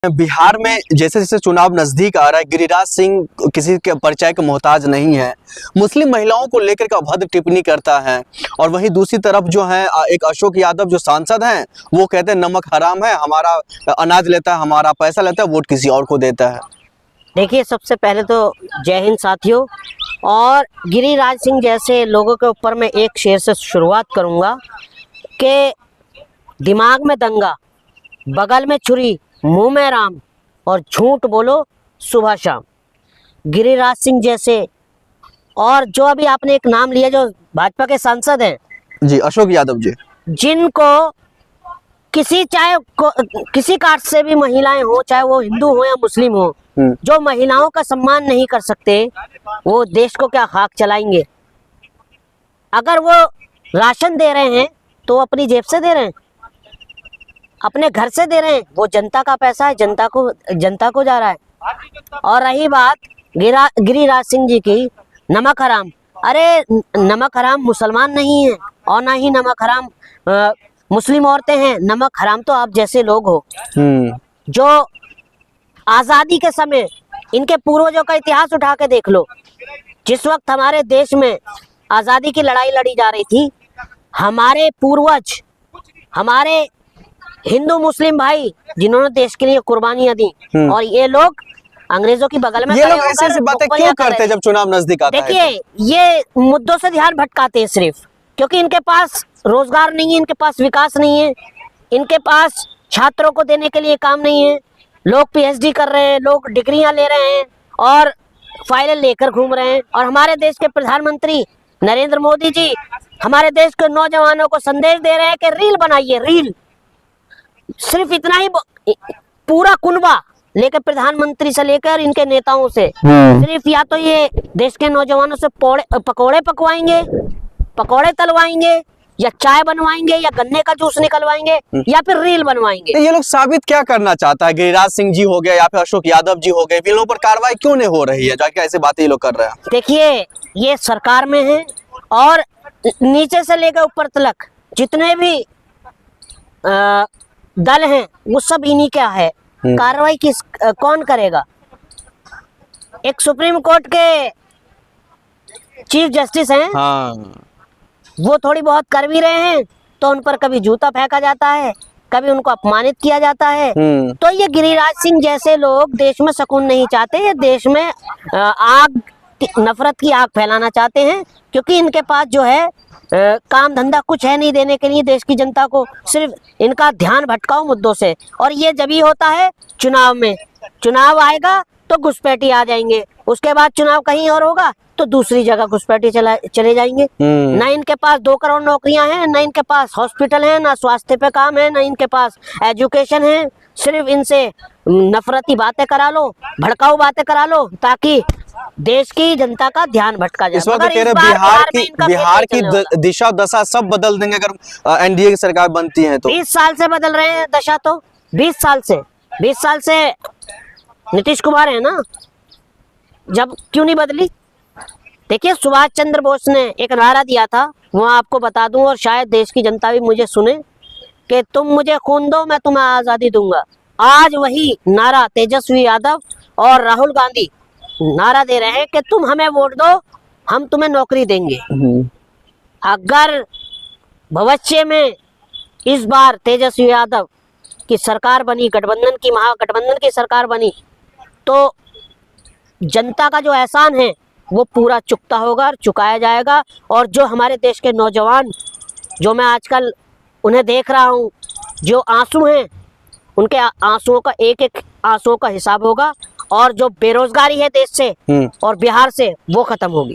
बिहार में जैसे जैसे चुनाव नजदीक आ रहा है, गिरिराज सिंह किसी के परिचय के मोहताज नहीं है। मुस्लिम महिलाओं को लेकर के अभद्र टिप्पणी करता है और वहीं दूसरी तरफ जो है एक अशोक यादव जो सांसद हैं वो कहते हैं नमक हराम है, हमारा अनाज लेता है, हमारा पैसा लेता है, वोट किसी और को देता है। देखिए, सबसे पहले तो जय हिंद साथियों। और गिरिराज सिंह जैसे लोगों के ऊपर मैं एक शेर से शुरुआत करूंगा कि दिमाग में दंगा, बगल में छुरी, मुंह में राम और झूठ बोलो सुबह शाम। गिरिराज सिंह जैसे, और जो अभी आपने एक नाम लिया जो भाजपा के सांसद हैं जी, अशोक यादव जी, जिनको किसी कास्ट से भी महिलाएं हो, चाहे वो हिंदू हो या मुस्लिम हो, जो महिलाओं का सम्मान नहीं कर सकते, वो देश को क्या खाक चलाएंगे। अगर वो राशन दे रहे हैं तो अपनी जेब से दे रहे हैं, अपने घर से दे रहे हैं, वो जनता का पैसा है, जनता को जा रहा है। और रही बात गिरिराज सिंह जी की, नमक हराम, अरे नमक हराम मुसलमान नहीं है और ना ही नमक हराम मुस्लिम औरतें हैं। नमक हराम तो आप जैसे लोग हो जो आजादी के समय, इनके पूर्वजों का इतिहास उठा के देख लो। जिस वक्त हमारे देश में आजादी की लड़ाई लड़ी जा रही थी, हमारे पूर्वज, हमारे हिंदू मुस्लिम भाई जिन्होंने देश के लिए कुर्बानियां दी, और ये लोग अंग्रेजों की बगल में ये लोग ऐसी बातें क्यों करते हैं जब चुनाव नजदीक आता है? देखिए, ये मुद्दों से ध्यान भटकाते हैं सिर्फ, क्योंकि इनके पास रोजगार नहीं है, इनके पास विकास नहीं है, इनके पास छात्रों को देने के लिए काम नहीं है। लोग पीएचडी कर रहे हैं, लोग डिग्रियां ले रहे हैं और फाइलें लेकर घूम रहे हैं। और हमारे देश के प्रधानमंत्री नरेंद्र मोदी जी हमारे देश के नौजवानों को संदेश दे रहे हैं कि रील बनाइए, रील। सिर्फ इतना ही, पूरा कुनबा लेकर प्रधानमंत्री से लेकर इनके नेताओं से सिर्फ या तो ये देश के नौजवानों से पकौड़े पकवाएंगे, पकौड़े तलवाएंगे, या चाय बनवाएंगे, या गन्ने का जूस निकलवाएंगे, या फिर रील बनवाएंगे। ये लोग साबित क्या करना चाहता है? गिरिराज सिंह जी हो गए या फिर अशोक यादव जी हो गए, इन लोगों पर कार्रवाई क्यों नहीं हो रही है? जाके ऐसी बातें ये लोग कर रहे हैं। देखिए, ये सरकार में है और नीचे से लेकर ऊपर तक जितने भी दल हैं वो सब इन्हीं क्या है। कार्रवाई कौन करेगा? एक सुप्रीम कोर्ट के चीफ जस्टिस हैं, वो थोड़ी बहुत कर भी रहे हैं तो उन पर कभी जूता फेंका जाता है, कभी उनको अपमानित किया जाता है। तो ये गिरिराज सिंह जैसे लोग देश में सुकून नहीं चाहते, ये देश में आग, नफरत की आग फैलाना चाहते हैं, क्योंकि इनके पास जो है काम धंधा कुछ है नहीं देने के लिए देश की जनता को। सिर्फ इनका ध्यान भटकाओ मुद्दों से, और ये जब ही होता है चुनाव में। चुनाव आएगा तो घुसपैठी आ जाएंगे, उसके बाद चुनाव कहीं और होगा तो दूसरी जगह घुसपैठी चले जाएंगे। ना इनके पास 2 करोड़ नौकरियां हैं, ना इनके पास हॉस्पिटल है, ना स्वास्थ्य पे काम है, ना इनके पास एजुकेशन है। सिर्फ इनसे नफरती बातें करा लो, भड़काऊ बातें करा लो, ताकि देश की जनता का ध्यान भटका जाए। इस वक्त कह रहे बिहार की दिशा दशा सब बदल देंगे अगर एनडीए की सरकार बनती है तो। 20 साल से बदल रहे हैं दशा, तो 20 साल से नीतीश कुमार है ना, जब क्यों नहीं बदली? देखिए, सुभाष चंद्र बोस ने एक नारा दिया था, वो आपको बता दूं और शायद देश की जनता भी मुझे सुने, कि तुम मुझे खून दो मैं तुम्हें आजादी दूंगा। आज वही नारा तेजस्वी यादव और राहुल गांधी नारा दे रहे हैं कि तुम हमें वोट दो, हम तुम्हें नौकरी देंगे। अगर भविष्य में इस बार तेजस्वी यादव की सरकार बनी, महागठबंधन की सरकार बनी, तो जनता का जो एहसान है वो पूरा चुकता होगा और चुकाया जाएगा। और जो हमारे देश के नौजवान, जो मैं आजकल उन्हें देख रहा हूँ, जो आंसू हैं, उनके आंसुओं का एक आंसुओं का हिसाब होगा, और जो बेरोजगारी है देश से और बिहार से, वो खत्म होगी।